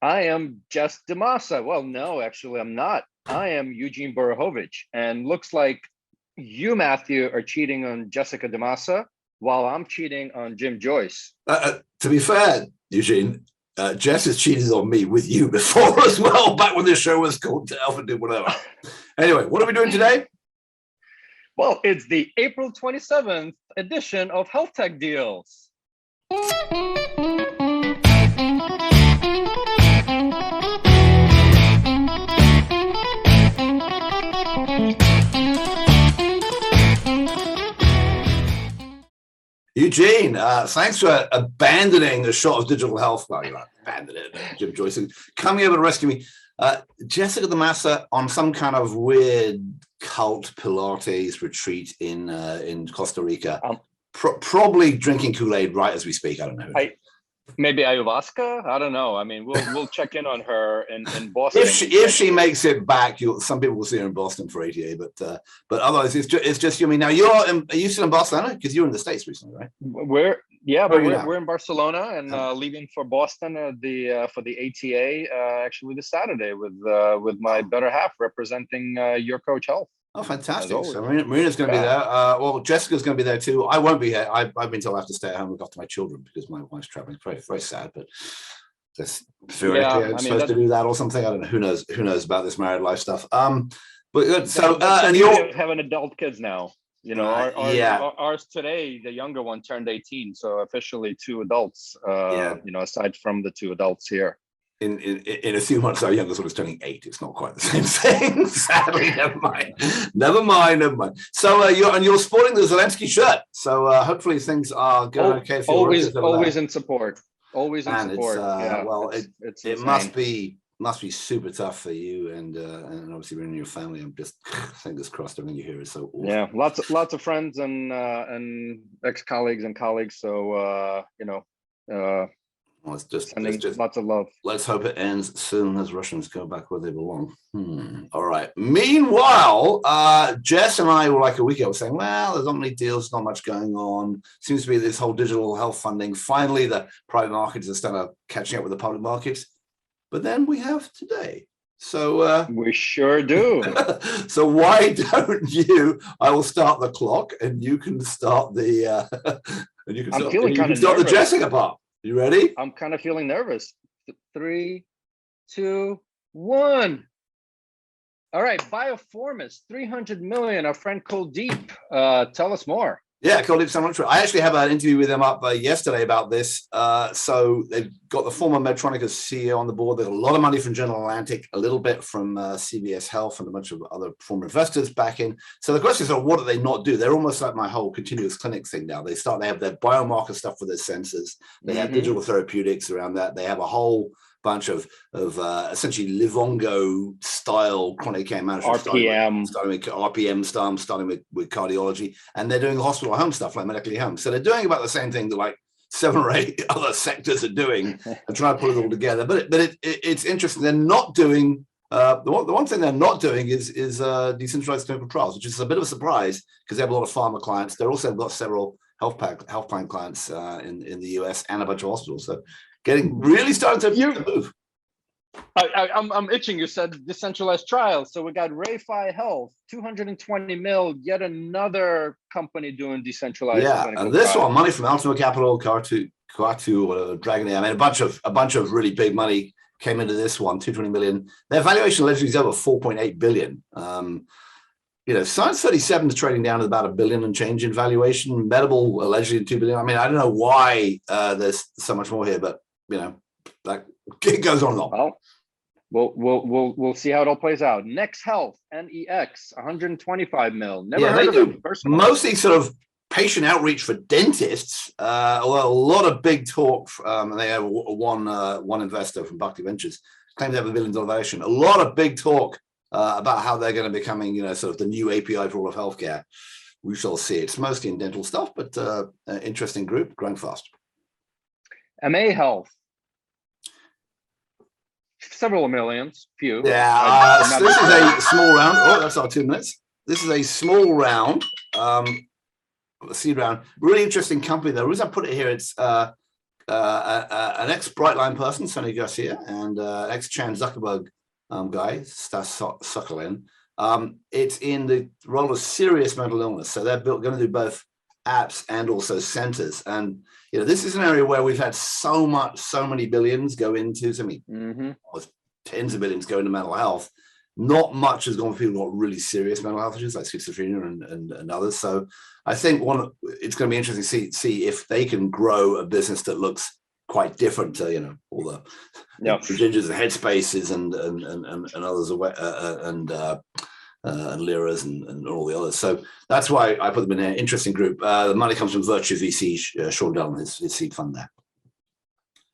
I am Jess DaMassa. Well, no, actually, I'm not. I am Eugene Borukhovich. And looks like you, Matthew, are cheating on Jessica DaMassa while I'm cheating on Jim Joyce. To be fair, Eugene, Jess has cheated on me with you before as well, back when the show was called Alpha Did Whatever. Anyway, what are we doing today? Well, it's the April 27th edition of Health Tech Deals. Eugene, thanks for abandoning the shot of digital health. Well, you're not abandoning it, Jim Joyce. Coming over to rescue me. Jessica DaMassa on some kind of weird cult Pilates retreat in Costa Rica. Probably drinking Kool-Aid right as we speak. I don't know. Maybe ayahuasca? I don't know. I mean, we'll check in on her in Boston. If she makes it back, some people will see her in Boston for ATA, but otherwise it's just you. I mean, now are you still in Barcelona? Because you were in the States recently, right? We're in Barcelona and leaving for Boston for the ATA actually this Saturday with my better half representing your coach Health. Oh, fantastic. So Marina's going to be there. Well, Jessica's going to be there too. I won't be here. I've been told I have to stay at home and look after my children because my wife's traveling. Very, very sad, but that's theoretically I'm supposed to do that or something. I don't know. Who knows about this married life stuff. But good. So, and you're having adult kids now. You know, ours today, the younger one turned 18. So officially 2 adults, you know, aside from the 2 adults here. In a few months, our youngest one is turning 8. It's not quite the same thing. Sadly, never mind. So you're sporting the Zelensky shirt. So hopefully things are going okay for you. Always in support. Always in support. It must be super tough for you and obviously in your family. I'm just fingers crossed everything you hear is so awesome. Yeah, lots of friends and ex-colleagues and colleagues. So you know. Well, it's just lots of love. Let's hope it ends soon as Russians go back where they belong. All right. Meanwhile, Jess and I were like a week ago saying, well, there's not many deals, not much going on. Seems to be this whole digital health funding. Finally, the private markets are starting to catching up with the public markets. But then we have today. So we sure do. So why don't you? I will start the clock, and you can start the. Start the Jessica part. You ready? I'm kind of feeling nervous. 3, 2, 1. All right, Biofourmis, 300 million. Our friend Kuldeep, tell us more. Yeah, Kuldeep, so much. I actually have an interview with them up yesterday about this. So they've got the former Medtronic CEO on the board. There's a lot of money from General Atlantic, a little bit from CVS Health, and a bunch of other former investors back in. So the question is, what do they not do? They're almost like my whole continuous clinic thing now. They have their biomarker stuff for their sensors. They have digital therapeutics around that. They have a whole bunch of essentially Livongo style chronic care management, RPM, starting with cardiology, and they're doing hospital at home stuff like medically home. So they're doing about the same thing that like 7 or 8 other sectors are doing and trying to put it all together. But it's interesting. They're not doing the one thing they're not doing is decentralized clinical trials, which is a bit of a surprise because they have a lot of pharma clients. They're also got several health plan clients in the US and a bunch of hospitals. So really starting to move. I'm itching. You said decentralized trials. So we got Reify Health, 220 mil, yet another company doing decentralized. Yeah, and this one, money from Ultima Capital, Car2, whatever, Dragon. I mean, a bunch of really big money came into this one, 220 million. Their valuation allegedly is over 4.8 billion. You know, Science 37 is trading down at about $1 billion and change in valuation. Medical allegedly $2 billion. I mean, I don't know why there's so much more here, but you know, like it goes on and on. Well, we'll see how it all plays out. Nex Health, NEX, 125 mil. Never heard of them personally. Mostly sort of patient outreach for dentists. Although a lot of big talk. They have one investor from Buckley Ventures claims they have $1 billion valuation. A lot of big talk about how they're going to becoming, you know, sort of the new API for all of healthcare. We shall see. It's mostly in dental stuff, but interesting group, growing fast. Amae Health. Several millions, few. Yeah, this is a small round. Oh, that's our 2 minutes. This is a small round, seed round. Really interesting company. The reason I put it here, it's an ex-Brightline person, Sonny Garcia, and ex-Chan Zuckerberg guy, Stas Sokolin. It's in the role of serious mental illness. So they're going to do both apps and also centers. And this is an area where we've had so many billions go into, tens of billions go into mental health. Not much has gone for people who got really serious mental health issues like schizophrenia and others. So I think it's going to be interesting to see if they can grow a business that looks quite different to all the Gingers and Headspaces and others and Liras and all the others. So that's why I put them in an interesting group. The money comes from Virtue VC, Sean Dillon, his seed fund there.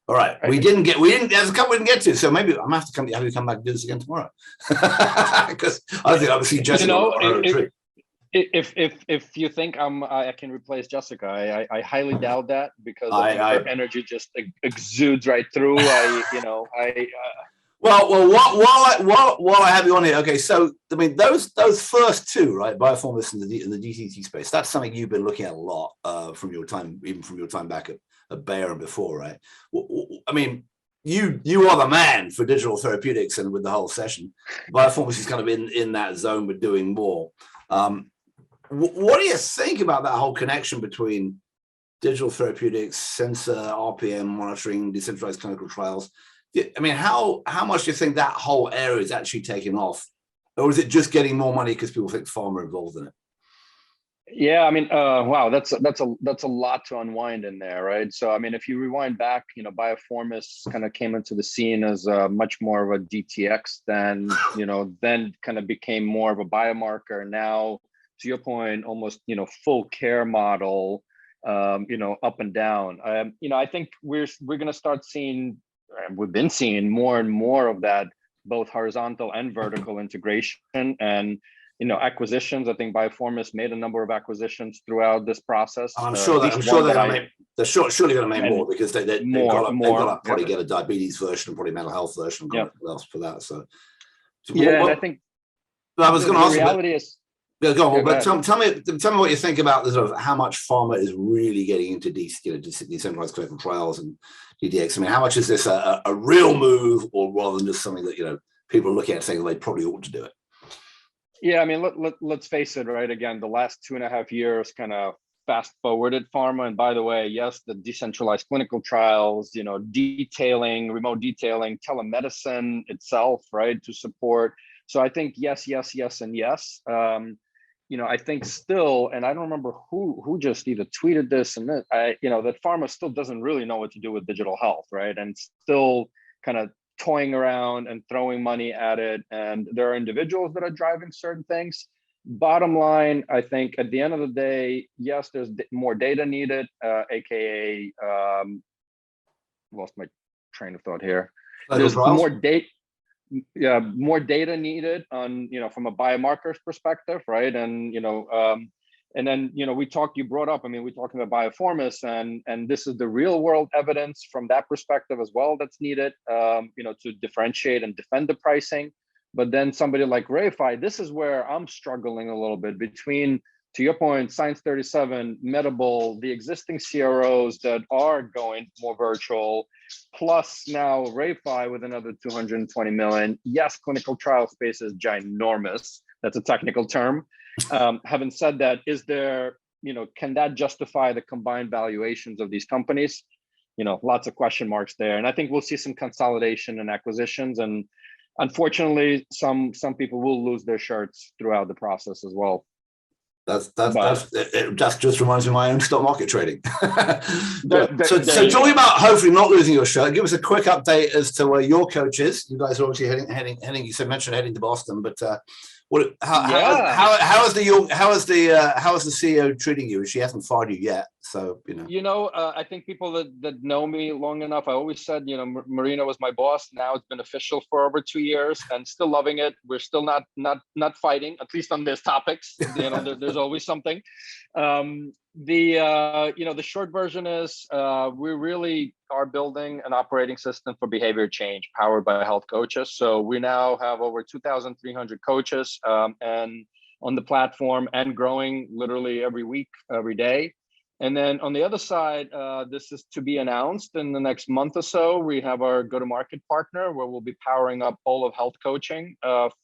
All right, there's a couple we didn't get to, so maybe I'm gonna have to come back and do this again tomorrow because I think obviously Jessica on a retreat. If you think I can replace Jessica, I highly doubt that because her energy just exudes right through. Well, while I have you on here, okay. So I mean, those first two, right, Biofourmis and the DTT space. That's something you've been looking at a lot from your time, even from your time back at Bayer and before, right? I mean, you are the man for digital therapeutics, and with the whole session, Biofourmis is kind of in that zone with doing more. What do you think about that whole connection between digital therapeutics, sensor, RPM monitoring, decentralized clinical trials? I mean, how much do you think that whole area is actually taking off, or is it just getting more money because people think pharma are involved in it? Yeah, I mean, wow, that's a lot to unwind in there, right? So, I mean, if you rewind back, Biofourmis kind of came into the scene as much more of a DTX than, then kind of became more of a biomarker. Now, to your point, almost, full care model, up and down. I think we're going to start seeing, we've been seeing more and more of that, both horizontal and vertical integration and acquisitions. I think Biofourmis made a number of acquisitions throughohout this process. I'm sure they're surely going to make more because they've got to probably get a diabetes version and probably mental health version and else for that. So and I think I was going to ask the reality is. Yeah, go on. But tell me what you think about the sort of how much pharma is really getting into decentralized clinical trials and DDX. I mean, how much is this a real move, or rather than just something that people are looking at saying they probably ought to do it? Yeah, I mean, let's face it, right? Again, the last 2.5 years kind of fast forwarded pharma. And by the way, yes, the decentralized clinical trials, detailing, remote detailing, telemedicine itself, right, to support. So I think yes, and yes. I think still, and I don't remember who just either tweeted this and that, that pharma still doesn't really know what to do with digital health, right? And still kind of toying around and throwing money at it. And there are individuals that are driving certain things. Bottom line, I think at the end of the day, yes, there's more data needed, aka lost my train of thought here. There's more data. Yeah, more data needed on, from a biomarkers perspective, right? And, and then, you brought up, I mean, we're talking about Biofourmis and this is the real world evidence from that perspective as well that's needed, to differentiate and defend the pricing. But then somebody like Reify, this is where I'm struggling a little bit between, to your point, Science 37, Medable, the existing CROs that are going more virtual, plus now Reify with another 220 million. Yes, clinical trial space is ginormous. That's a technical term. Having said that, is there, can that justify the combined valuations of these companies? Lots of question marks there. And I think we'll see some consolidation and acquisitions. And unfortunately, some people will lose their shirts throughout the process as well. That just reminds me of my own stock market trading. So talking about hopefully not losing your shirt, give us a quick update as to where your coach is. You guys are obviously heading. You mentioned heading to Boston, but how is the CEO treating you? She hasn't fired you yet, so I think people that know me long enough, I always said, Marina was my boss. Now it's been official for over 2 years, and still loving it. We're still not fighting, at least on these topics. There's always something. The short version is we really are building an operating system for behavior change powered by health coaches. So we now have over 2,300 coaches and on the platform and growing literally every week, every day. And then on the other side, this is to be announced in the next month or so. We have our go-to-market partner where we'll be powering up all of health coaching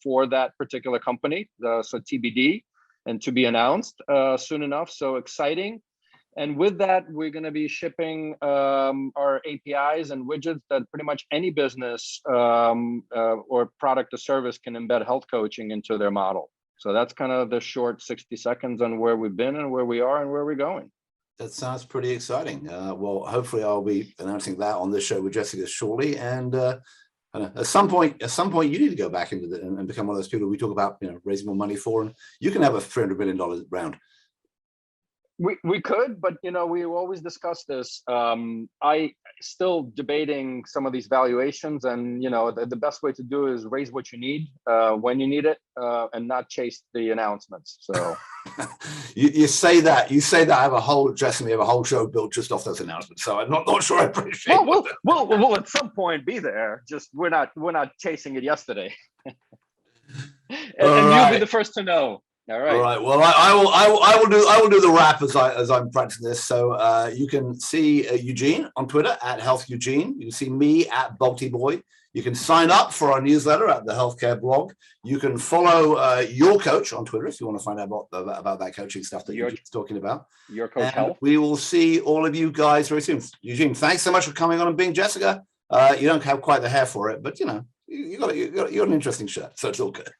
for that particular company. So TBD and to be announced soon enough. So exciting. And with that, we're going to be shipping our APIs and widgets that pretty much any business or product or service can embed health coaching into their model. So that's kind of the short 60 seconds on where we've been and where we are and where we're going. That sounds pretty exciting. Well, hopefully I'll be announcing that on this show with Jessica shortly. And at some point, you need to go back into and become one of those people we talk about, raising more money for, and you can have a $300 million round. We could, but we always discuss this. I still debating some of these valuations, and the best way to do is raise what you need when you need it, and not chase the announcements. So you say that I have a whole Jess and we have a whole show built just off those announcements. So I'm not sure I appreciate. We'll at some point be there. Just we're not chasing it yesterday, and you'll be the first to know. All right. Well, I will do the wrap as I'm practicing this. So you can see Eugene on Twitter at Health Eugene. You can see me at Bolty Boy. You can sign up for our newsletter at the Healthcare Blog. You can follow your coach on Twitter if you want to find out about that coaching stuff that you're talking about. Your coach Health. We will see all of you guys very soon. Eugene, thanks so much for coming on and being Jessica. You don't have quite the hair for it, but you got an interesting shirt, so it's all good.